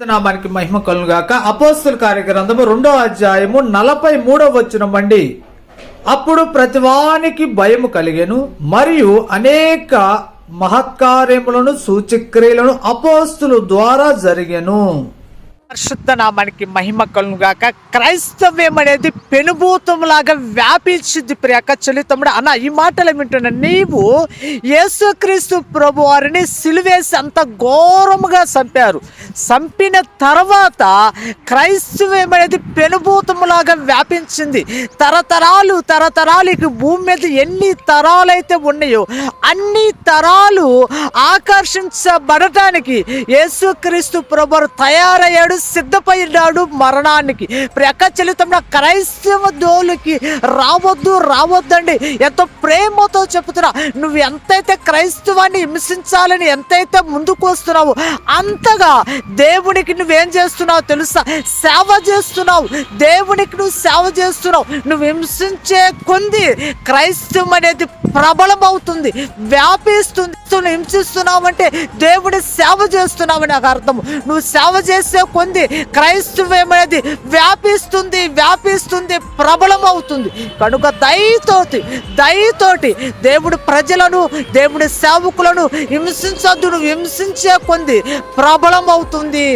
నామానికి మహిమ కలుగును గాక. అపోస్తల కార్యగ్రంథము 2వ అధ్యాయము 43వ వచనం అండి. అప్పుడు ప్రతివానికి భయము కలిగెను, మరియు అనేక మహత్కార్యములను సూచక్రియలను అపోస్తుల ద్వారా జరిగెను. పరిశుద్ధ నామానికి మహిమ కలుగును గాక. క్రైస్తవ్యం అనేది పెనుభూతంలాగా వ్యాపించింది. ప్రియక చలితముడు అన్న ఈ మాటలు వింటున్నా, నీవు యేసుక్రీస్తు ప్రభు వారిని సిలువేసి అంత ఘోరముగా చంపారు. చంపిన తర్వాత క్రైస్తవ్యం అనేది పెనుభూతంలాగా వ్యాపించింది. తరతరాలు భూమి మీద ఎన్ని తరాలైతే ఉన్నాయో అన్ని తరాలు ఆకర్షించబడటానికి యేసుక్రీస్తు ప్రభు తయారయ్యాడు, సిద్ధపడ్డాడు మరణానికి. ప్రకచలితంలో క్రైస్తవ దోలుకి రావద్దండి. ఎంతో ప్రేమతో చెప్తున్నా, నువ్వు ఎంతైతే క్రైస్తవాన్ని హింసించాలని ఎంతైతే ముందుకు వస్తున్నావు అంతగా దేవునికి నువ్వేం చేస్తున్నావు తెలుసా? సేవ చేస్తున్నావు. దేవునికి నువ్వు సేవ చేస్తున్నావు. నువ్వు హింసించే కొంది క్రైస్తవం అనేది ప్రబలం అవుతుంది, వ్యాపిస్తుంది. నువ్వు హింసిస్తున్నావు అంటే దేవుడి సేవ చేస్తున్నావు నాకు అర్థం. నువ్వు సేవ చేసే కొంది క్రైస్తవం అనేది వ్యాపిస్తుంది, ప్రబలం అవుతుంది. కనుక దయతోటి దేవుడి ప్రజలను, దేవుడి సేవకులను హింసించొద్దు. నువ్వు హింసించే కొంది ప్రబలం అవుతుంది.